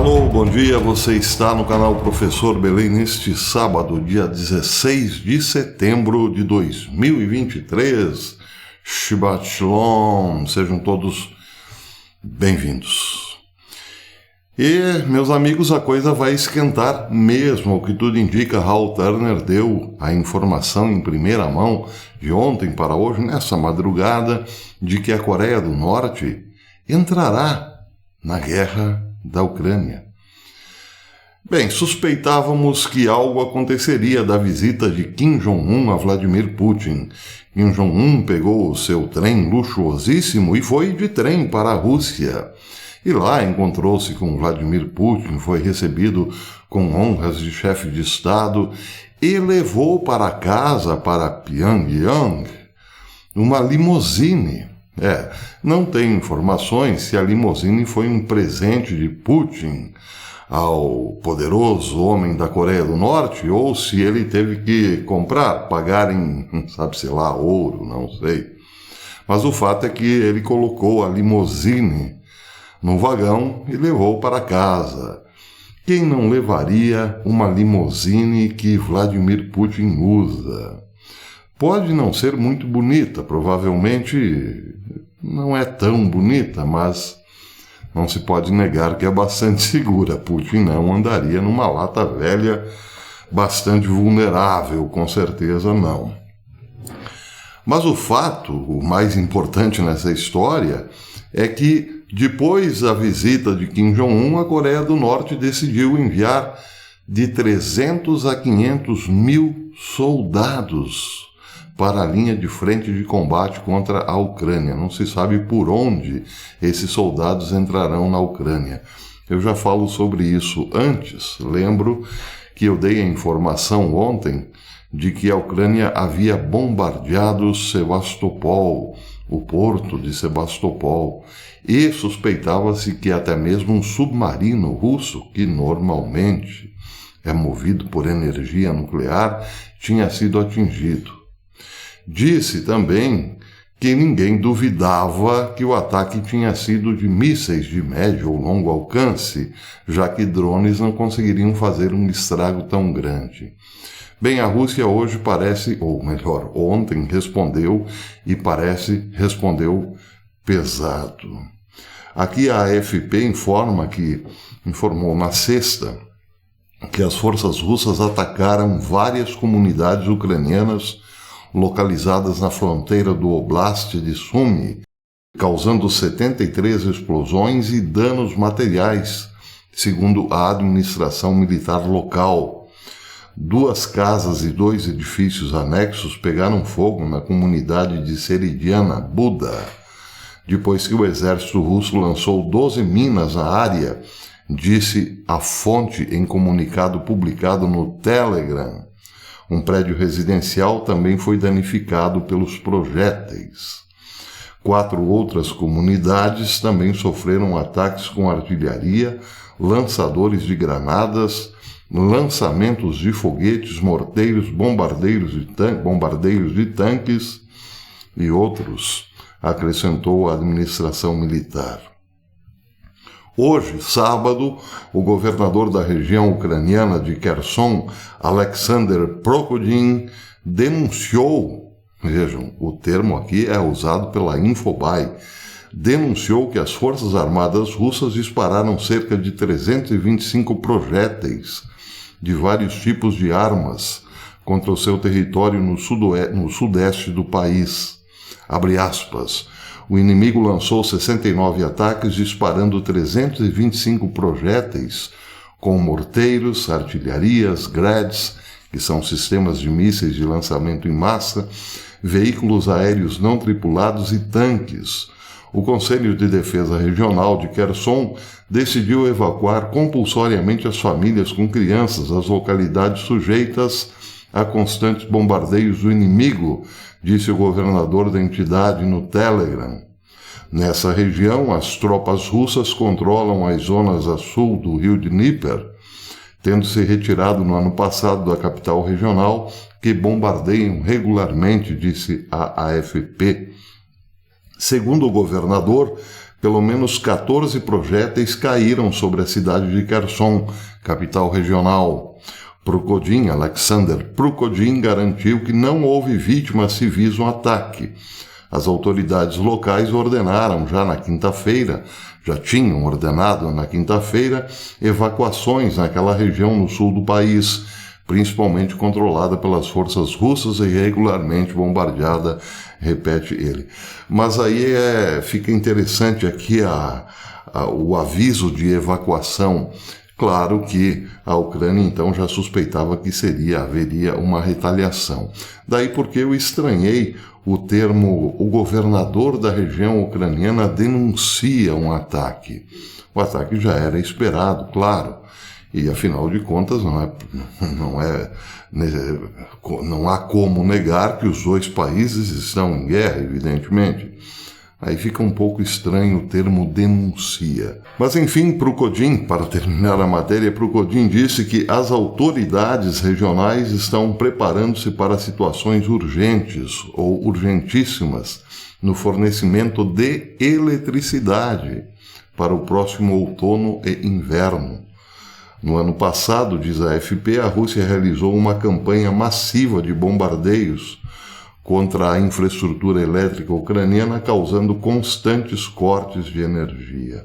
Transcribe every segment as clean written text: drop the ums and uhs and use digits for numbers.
Alô, bom dia, você está no canal Professor Belém neste sábado, dia 16 de setembro de 2023. Shabbat Shalom, sejam todos bem-vindos. E, meus amigos, a coisa vai esquentar mesmo, o que tudo indica. Hal Turner deu a informação em primeira mão de ontem para hoje, nessa madrugada, de que a Coreia do Norte entrará na guerra da Ucrânia. Bem, suspeitávamos que algo aconteceria da visita de Kim Jong-un a Vladimir Putin. Kim Jong-un pegou o seu trem luxuosíssimo e foi de trem para a Rússia. E lá encontrou-se com Vladimir Putin, foi recebido com honras de chefe de Estado e levou para casa, para Pyongyang, uma limusine. Não tem informações se a limusine foi um presente de Putin ao poderoso homem da Coreia do Norte ou se ele teve que comprar, pagar em, sabe-se lá, ouro, não sei. Mas o fato é que ele colocou a limusine no vagão e levou para casa. Quem não levaria uma limusine que Vladimir Putin usa? Pode não ser muito bonita, provavelmente não é tão bonita, mas não se pode negar que é bastante segura. Putin não andaria numa lata velha bastante vulnerável, com certeza não. Mas o fato, o mais importante nessa história, é que depois da visita de Kim Jong-un, a Coreia do Norte decidiu enviar de 300 a 500 mil soldados para a linha de frente de combate contra a Ucrânia. Não se sabe por onde esses soldados entrarão na Ucrânia. Eu já falo sobre isso antes. Lembro que eu dei a informação ontem de que a Ucrânia havia bombardeado Sebastopol, o porto de Sebastopol, e suspeitava-se que até mesmo um submarino russo, que normalmente é movido por energia nuclear, tinha sido atingido. Disse também que ninguém duvidava que o ataque tinha sido de mísseis de médio ou longo alcance, já que drones não conseguiriam fazer um estrago tão grande. Bem, a Rússia hoje parece, ou melhor, ontem respondeu pesado. Aqui a AFP informou na sexta que as forças russas atacaram várias comunidades ucranianas localizadas na fronteira do Oblast de Sumy, causando 73 explosões e danos materiais, segundo a administração militar local. 2 casas e 2 edifícios anexos pegaram fogo na comunidade de Seridiana Buda, depois que o exército russo lançou 12 minas na área, disse a fonte em comunicado publicado no Telegram. Um prédio residencial também foi danificado pelos projéteis. 4 outras comunidades também sofreram ataques com artilharia, lançadores de granadas, lançamentos de foguetes, morteiros, bombardeiros de tanques e outros, acrescentou a administração militar. Hoje, sábado, o governador da região ucraniana de Kherson, Alexander Prokudin, denunciou, vejam, o termo aqui é usado pela Infobae, denunciou que as forças armadas russas dispararam cerca de 325 projéteis de vários tipos de armas contra o seu território no sudeste do país. Abre aspas. O inimigo lançou 69 ataques, disparando 325 projéteis com morteiros, artilharias, grads, que são sistemas de mísseis de lançamento em massa, veículos aéreos não tripulados e tanques. O Conselho de Defesa Regional de Kherson decidiu evacuar compulsoriamente as famílias com crianças às localidades sujeitas a constantes bombardeios do inimigo, disse o governador da entidade no Telegram. Nessa região, as tropas russas controlam as zonas a sul do rio Dnieper, tendo se retirado no ano passado da capital regional, que bombardeiam regularmente, disse a AFP. Segundo o governador, pelo menos 14 projéteis caíram sobre a cidade de Kherson, capital regional. Alexander Prokhodin garantiu que não houve vítimas civis no ataque. As autoridades locais ordenaram já tinham ordenado na quinta-feira, evacuações naquela região no sul do país, principalmente controlada pelas forças russas e regularmente bombardeada, repete ele. Mas aí fica interessante aqui o aviso de evacuação. Claro que a Ucrânia então já suspeitava que haveria uma retaliação. Daí porque eu estranhei o termo "o governador da região ucraniana denuncia um ataque". O ataque já era esperado, claro, e afinal de contas não há como negar que os dois países estão em guerra, evidentemente. Aí fica um pouco estranho o termo denuncia. Mas enfim, Prokhodin, para terminar a matéria, Prokhodin disse que as autoridades regionais estão preparando-se para situações urgentes ou urgentíssimas no fornecimento de eletricidade para o próximo outono e inverno. No ano passado, diz a AFP, a Rússia realizou uma campanha massiva de bombardeios contra a infraestrutura elétrica ucraniana, causando constantes cortes de energia.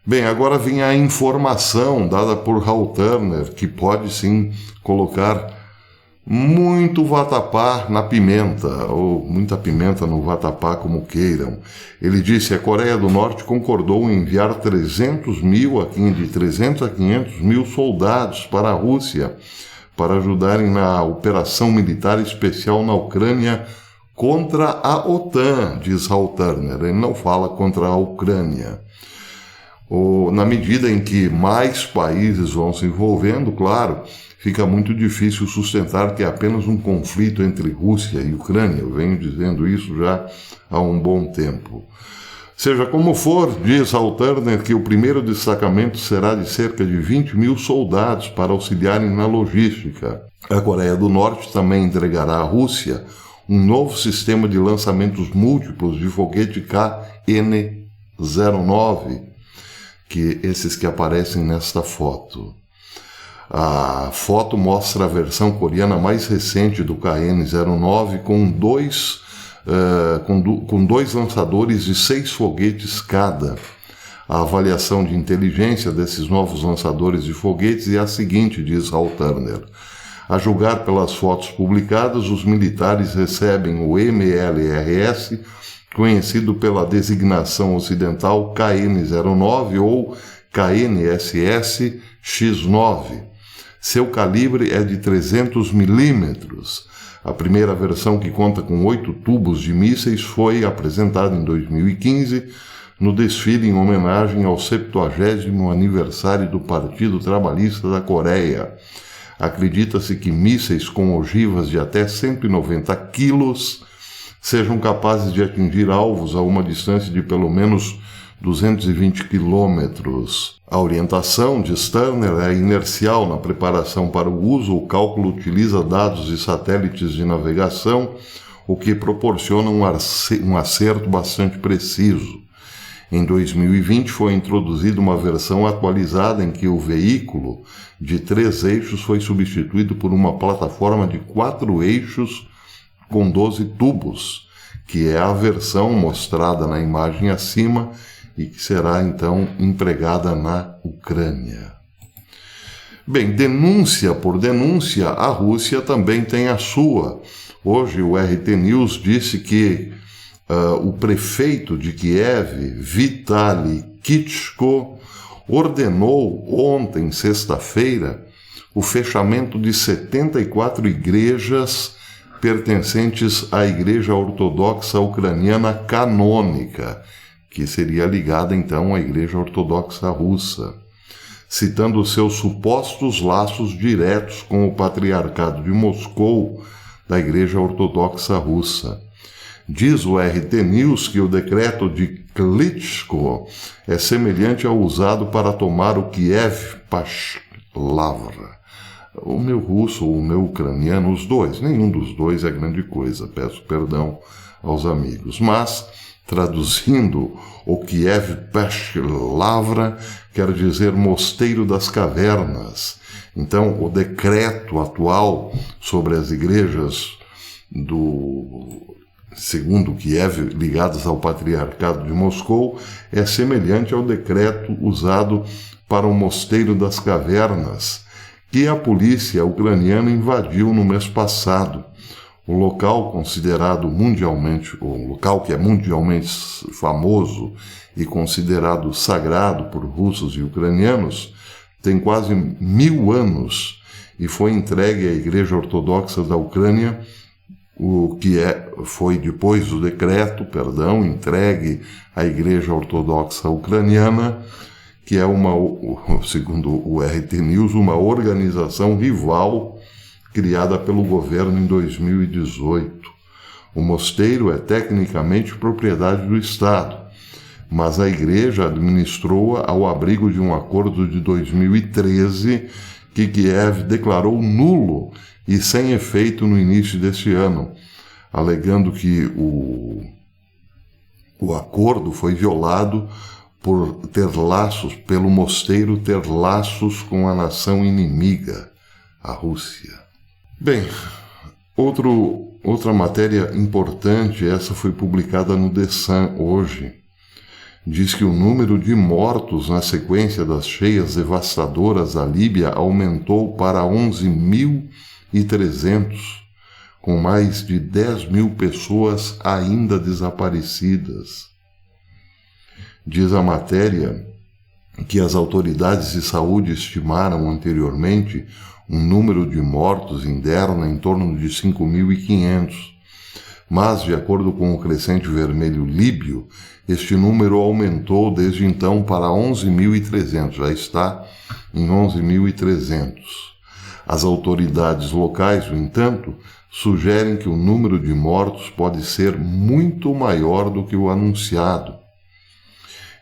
Bem, agora vem a informação dada por Hal Turner, que pode sim colocar muito vatapá na pimenta, ou muita pimenta no vatapá, como queiram. Ele disse que a Coreia do Norte concordou em enviar 300 a 500 mil soldados para a Rússia, para ajudarem na operação militar especial na Ucrânia contra a OTAN, diz Hal Turner. Ele não fala contra a Ucrânia. Na medida em que mais países vão se envolvendo, claro, fica muito difícil sustentar que é apenas um conflito entre Rússia e Ucrânia. Eu venho dizendo isso já há um bom tempo. Seja como for, diz Hal Turner que o primeiro destacamento será de cerca de 20 mil soldados para auxiliarem na logística. A Coreia do Norte também entregará à Rússia um novo sistema de lançamentos múltiplos de foguete KN-09, esses que aparecem nesta foto. A foto mostra a versão coreana mais recente do KN-09 com dois lançadores de 6 foguetes cada. A avaliação de inteligência desses novos lançadores de foguetes é a seguinte, diz Hal Turner. A julgar pelas fotos publicadas, os militares recebem o MLRS, conhecido pela designação ocidental KN-09 ou KNSS-X9. Seu calibre é de 300 milímetros. A primeira versão, que conta com 8 tubos de mísseis, foi apresentada em 2015 no desfile em homenagem ao 70º aniversário do Partido Trabalhista da Coreia. Acredita-se que mísseis com ogivas de até 190 quilos sejam capazes de atingir alvos a uma distância de pelo menos 220 quilômetros. A orientação, diz Turner, é inercial na preparação para o uso. O cálculo utiliza dados de satélites de navegação, o que proporciona um acerto bastante preciso. Em 2020 foi introduzida uma versão atualizada em que o veículo de 3 eixos foi substituído por uma plataforma de 4 eixos com 12 tubos, que é a versão mostrada na imagem acima e que será então empregada na Ucrânia. Bem, denúncia por denúncia, a Rússia também tem a sua. Hoje o RT News disse que o prefeito de Kiev, Vitaly Klitschko, ordenou ontem, sexta-feira, o fechamento de 74 igrejas pertencentes à Igreja Ortodoxa Ucraniana Canônica, que seria ligada então à Igreja Ortodoxa Russa, citando seus supostos laços diretos com o Patriarcado de Moscou da Igreja Ortodoxa Russa. Diz o RT News que o decreto de Klitschko é semelhante ao usado para tomar o Kiev Pashlavra. O meu russo ou o meu ucraniano, os dois, nenhum dos dois é grande coisa, peço perdão aos amigos. Mas, traduzindo, o Kiev Pesht Lavra quer dizer Mosteiro das Cavernas. Então, o decreto atual sobre as igrejas segundo Kiev, ligadas ao Patriarcado de Moscou, é semelhante ao decreto usado para o Mosteiro das Cavernas, que a polícia ucraniana invadiu no mês passado. O local considerado mundialmente, o local que é mundialmente famoso e considerado sagrado por russos e ucranianos, tem quase 1000 anos e foi entregue à Igreja Ortodoxa da Ucrânia, foi depois do decreto, entregue à Igreja Ortodoxa Ucraniana, que é segundo o RT News, uma organização rival criada pelo governo em 2018. O mosteiro é tecnicamente propriedade do Estado, mas a Igreja administrou-a ao abrigo de um acordo de 2013 que Kiev declarou nulo e sem efeito no início deste ano, alegando que o acordo foi violado pelo mosteiro ter laços com a nação inimiga, a Rússia. Bem, outra matéria importante, essa foi publicada no The Sun hoje, diz que o número de mortos na sequência das cheias devastadoras da Líbia aumentou para 11.300, com mais de 10.000 pessoas ainda desaparecidas. Diz a matéria que as autoridades de saúde estimaram anteriormente um número de mortos em Derna em torno de 5.500, mas, de acordo com o Crescente Vermelho Líbio, este número aumentou desde então para 11.300, já está em 11.300. As autoridades locais, no entanto, sugerem que o número de mortos pode ser muito maior do que o anunciado.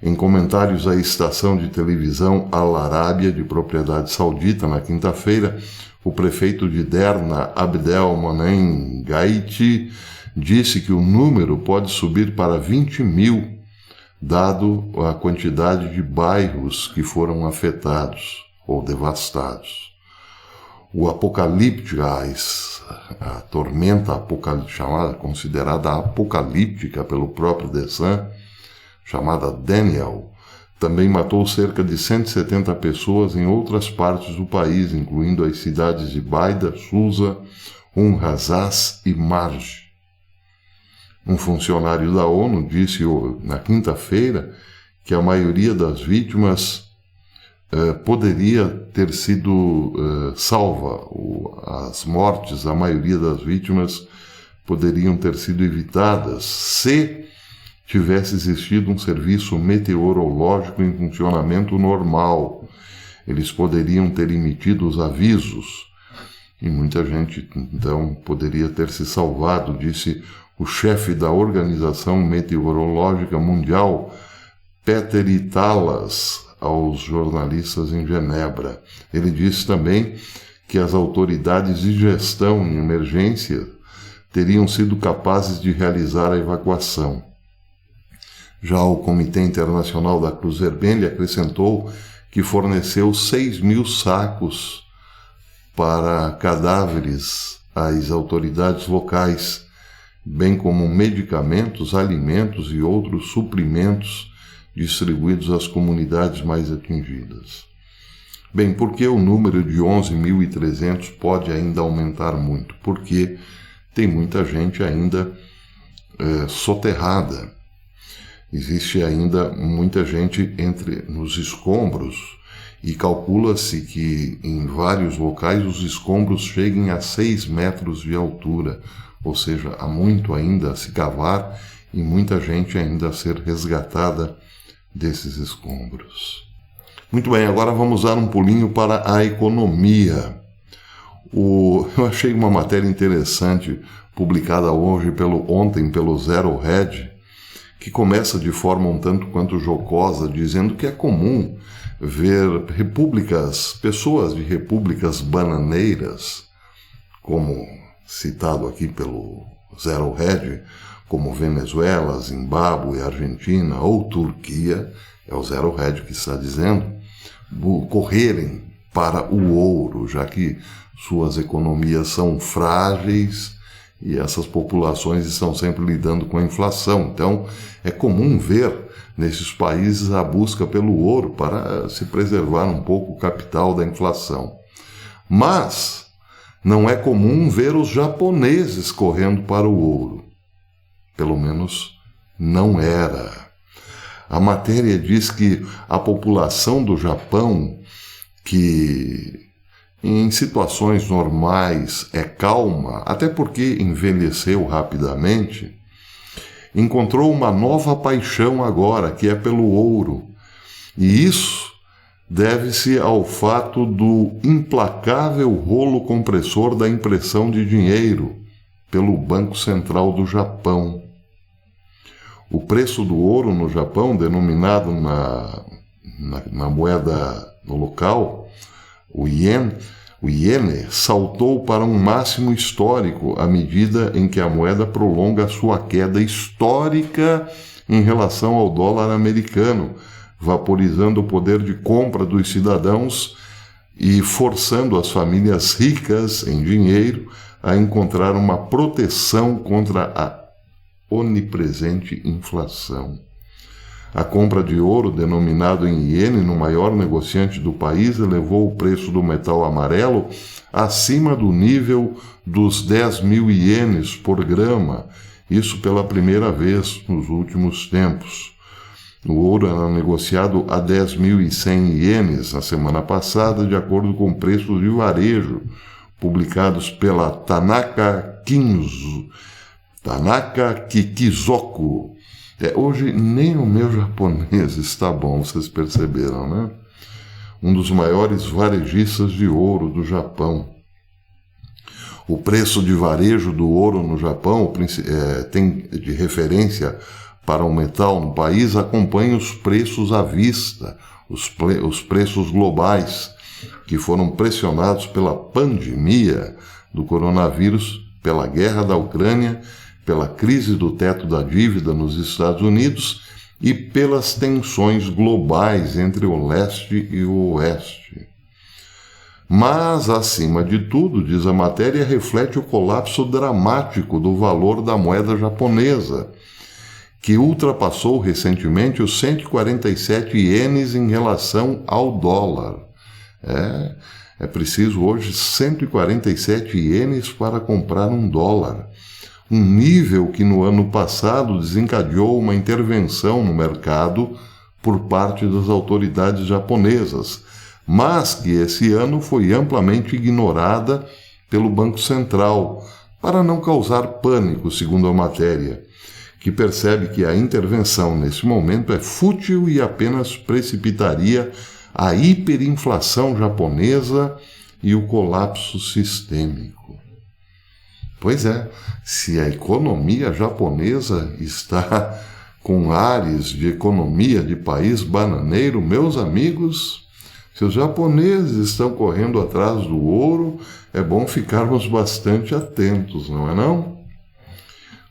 Em comentários à estação de televisão Al Arábia, de propriedade saudita, na quinta-feira, o prefeito de Derna, Abdel Monem Gaiti, disse que o número pode subir para 20.000, dado a quantidade de bairros que foram afetados ou devastados. O a tormenta considerada apocalíptica pelo próprio The Sun, chamada Daniel, também matou cerca de 170 pessoas em outras partes do país, incluindo as cidades de Baida, Susa, Hazaz e Marj. Um funcionário da ONU disse na quinta-feira que a maioria das vítimas poderia ter sido salva. As mortes, a maioria das vítimas poderiam ter sido evitadas se tivesse existido um serviço meteorológico em funcionamento normal. Eles poderiam ter emitido os avisos e muita gente, então, poderia ter se salvado, disse o chefe da Organização Meteorológica Mundial, Peter Italas, aos jornalistas em Genebra. Ele disse também que as autoridades de gestão em emergência teriam sido capazes de realizar a evacuação. Já o Comitê Internacional da Cruz Vermelha acrescentou que forneceu 6.000 sacos para cadáveres às autoridades locais, bem como medicamentos, alimentos e outros suprimentos distribuídos às comunidades mais atingidas. Bem, por que o número de 11.300 pode ainda aumentar muito? Porque tem muita gente ainda soterrada. Existe ainda muita gente nos escombros e calcula-se que em vários locais os escombros cheguem a 6 metros de altura, ou seja, há muito ainda a se cavar e muita gente ainda a ser resgatada desses escombros. Muito bem, agora vamos dar um pulinho para a economia. Eu achei uma matéria interessante publicada ontem pelo Zero Hedge, que começa de forma um tanto quanto jocosa, dizendo que é comum ver pessoas de repúblicas bananeiras, como citado aqui pelo Zero Hedge, como Venezuela, Zimbábue, Argentina ou Turquia, é o Zero Hedge que está dizendo, correrem para o ouro, já que suas economias são frágeis e essas populações estão sempre lidando com a inflação. Então, é comum ver nesses países a busca pelo ouro para se preservar um pouco o capital da inflação. Mas não é comum ver os japoneses correndo para o ouro. Pelo menos não era. A matéria diz que a população do Japão, que em situações normais é calma, até porque envelheceu rapidamente, encontrou uma nova paixão agora, que é pelo ouro. E isso deve-se ao fato do implacável rolo compressor da impressão de dinheiro pelo Banco Central do Japão. O preço do ouro no Japão, denominado na moeda no local, o iene, saltou para um máximo histórico à medida em que a moeda prolonga sua queda histórica em relação ao dólar americano, vaporizando o poder de compra dos cidadãos e forçando as famílias ricas em dinheiro a encontrar uma proteção contra a onipresente inflação. A compra de ouro, denominado em iene, no maior negociante do país, elevou o preço do metal amarelo acima do nível dos 10.000 ienes por grama, isso pela primeira vez nos últimos tempos. O ouro era negociado a 10.100 ienes na semana passada, de acordo com preços de varejo, publicados pela Tanaka Kikizoku. Hoje nem o meu japonês está bom, vocês perceberam, né? Um dos maiores varejistas de ouro do Japão. O preço de varejo do ouro no Japão tem de referência para o metal no país, acompanha os preços à vista, os preços globais, que foram pressionados pela pandemia do coronavírus, pela guerra da Ucrânia, pela crise do teto da dívida nos Estados Unidos e pelas tensões globais entre o leste e o oeste. Mas, acima de tudo, diz a matéria, reflete o colapso dramático do valor da moeda japonesa, que ultrapassou recentemente os 147 ienes em relação ao dólar. É preciso hoje 147 ienes para comprar um dólar. Um nível que no ano passado desencadeou uma intervenção no mercado por parte das autoridades japonesas, mas que esse ano foi amplamente ignorada pelo Banco Central, para não causar pânico, segundo a matéria, que percebe que a intervenção nesse momento é fútil e apenas precipitaria a hiperinflação japonesa e o colapso sistêmico. Pois é, se a economia japonesa está com ares de economia de país bananeiro, meus amigos, se os japoneses estão correndo atrás do ouro, é bom ficarmos bastante atentos, não é não?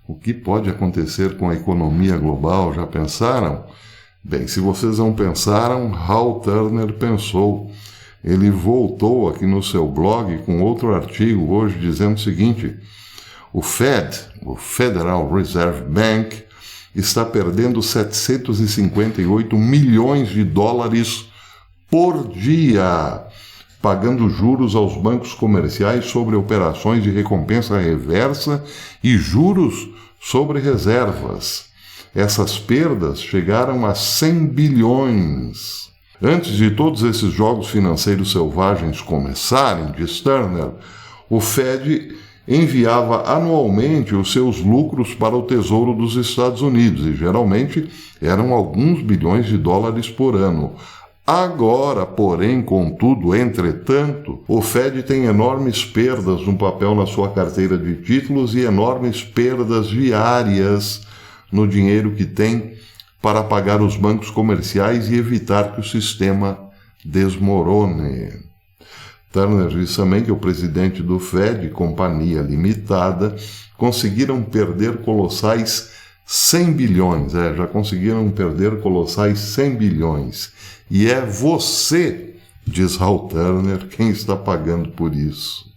O que pode acontecer com a economia global, já pensaram? Bem, se vocês não pensaram, Hal Turner pensou. Ele voltou aqui no seu blog com outro artigo hoje dizendo o seguinte: o Fed, o Federal Reserve Bank, está perdendo 758 milhões de dólares por dia, pagando juros aos bancos comerciais sobre operações de recompensa reversa e juros sobre reservas. Essas perdas chegaram a 100 bilhões. Antes de todos esses jogos financeiros selvagens começarem, diz Turner, o Fed enviava anualmente os seus lucros para o Tesouro dos Estados Unidos, e geralmente eram alguns bilhões de dólares por ano. Agora, porém, contudo, entretanto, o Fed tem enormes perdas no papel na sua carteira de títulos e enormes perdas diárias no dinheiro que tem para pagar os bancos comerciais e evitar que o sistema desmorone. Turner diz também que o presidente do Fed, Companhia Limitada, conseguiram perder colossais 100 bilhões. Já conseguiram perder colossais 100 bilhões. E é você, diz Hal Turner, quem está pagando por isso.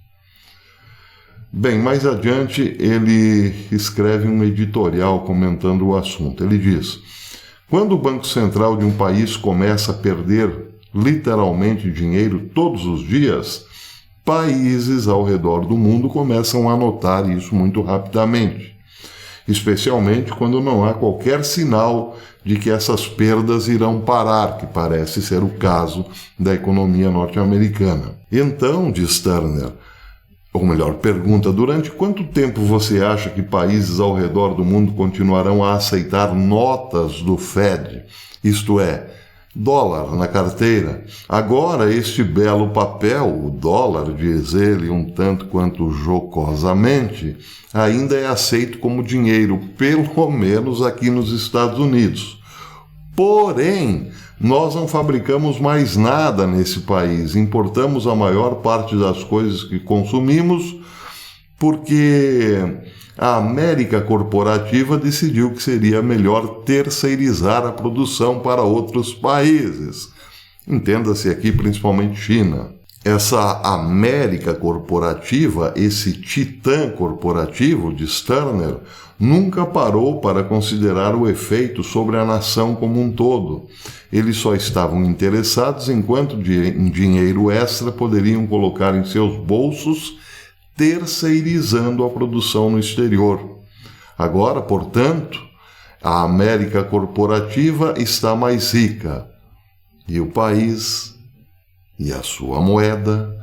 Bem, mais adiante ele escreve um editorial comentando o assunto. Ele diz: quando o Banco Central de um país começa a perder literalmente dinheiro todos os dias, países ao redor do mundo começam a notar isso muito rapidamente, especialmente quando não há qualquer sinal de que essas perdas irão parar, que parece ser o caso da economia norte-americana. Então, diz Turner, ou melhor, pergunta, durante quanto tempo você acha que países ao redor do mundo continuarão a aceitar notas do Fed, isto é, dólar na carteira? Agora, este belo papel, o dólar, diz ele um tanto quanto jocosamente, ainda é aceito como dinheiro, pelo menos aqui nos Estados Unidos. Porém, nós não fabricamos mais nada nesse país, importamos a maior parte das coisas que consumimos porque a América corporativa decidiu que seria melhor terceirizar a produção para outros países. Entenda-se aqui principalmente China. Essa América corporativa, esse titã corporativo, diz Turner, nunca parou para considerar o efeito sobre a nação como um todo. Eles só estavam interessados em quanto dinheiro extra poderiam colocar em seus bolsos, terceirizando a produção no exterior. Agora, portanto, a América corporativa está mais rica e o país e a sua moeda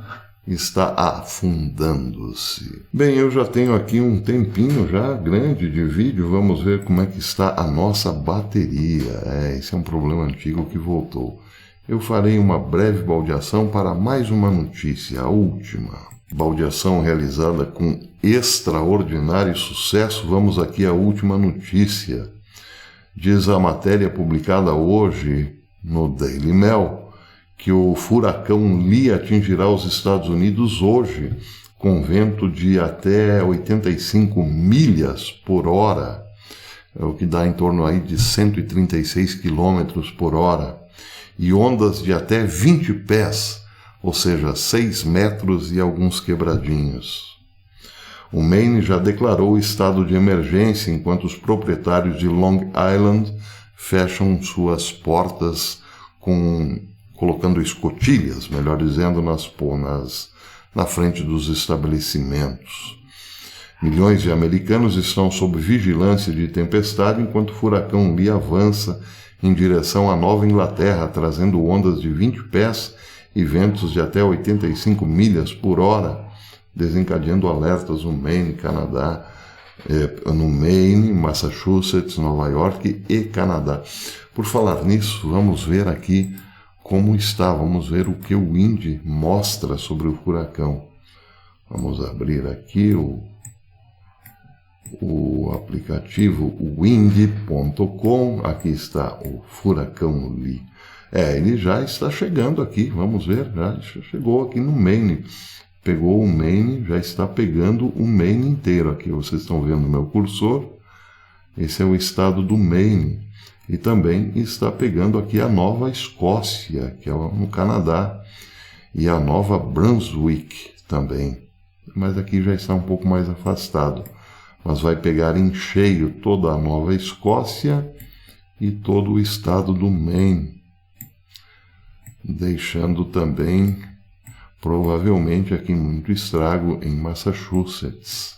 está afundando-se. Bem, eu já tenho aqui um tempinho já grande de vídeo, vamos ver como é que está a nossa bateria. Esse é um problema antigo que voltou. Eu farei uma breve baldeação para mais uma notícia, a última. Baldeação realizada com extraordinário sucesso. Vamos aqui à última notícia. Diz a matéria publicada hoje no Daily Mail que o furacão Lee atingirá os Estados Unidos hoje, com vento de até 85 milhas por hora, o que dá em torno aí de 136 quilômetros por hora, e ondas de até 20 pés, ou seja, 6 metros e alguns quebradinhos. O Maine já declarou estado de emergência enquanto os proprietários de Long Island fecham suas portas colocando escotilhas, melhor dizendo, na frente dos estabelecimentos. Milhões de americanos estão sob vigilância de tempestade enquanto o furacão Lee avança em direção à Nova Inglaterra, trazendo ondas de 20 pés e ventos de até 85 milhas por hora, desencadeando alertas no Maine, Canadá, no Maine, Massachusetts, Nova York e Canadá. Por falar nisso, vamos ver aqui como está, vamos ver o que o Wind mostra sobre o furacão. Vamos abrir aqui o aplicativo wind.com, aqui está o furacão Lee. Ele já está chegando aqui, vamos ver, já chegou aqui no Maine. Pegou o Maine, já está pegando o Maine inteiro aqui. Vocês estão vendo o meu cursor, esse é o estado do Maine. E também está pegando aqui a Nova Escócia, que é no Canadá, e a Nova Brunswick também. Mas aqui já está um pouco mais afastado. Mas vai pegar em cheio toda a Nova Escócia e todo o estado do Maine, deixando também, provavelmente, aqui muito estrago em Massachusetts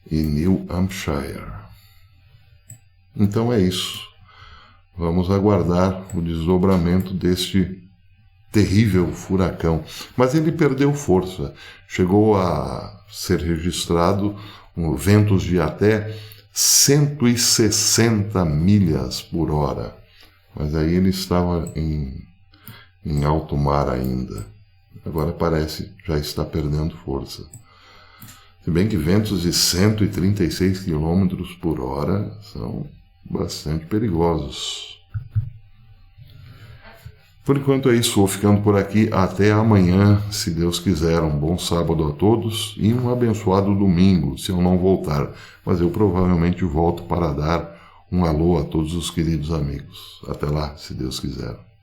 e New Hampshire. Então é isso. Vamos aguardar o desdobramento deste terrível furacão. Mas ele perdeu força. Chegou a ser registrado ventos de até 160 milhas por hora. Mas aí ele estava em alto mar ainda. Agora parece já está perdendo força. Se bem que ventos de 136 km por hora são bastante perigosos. Por enquanto é isso, vou ficando por aqui até amanhã, se Deus quiser. Um bom sábado a todos e um abençoado domingo, se eu não voltar. Mas eu provavelmente volto para dar um alô a todos os queridos amigos. Até lá, se Deus quiser.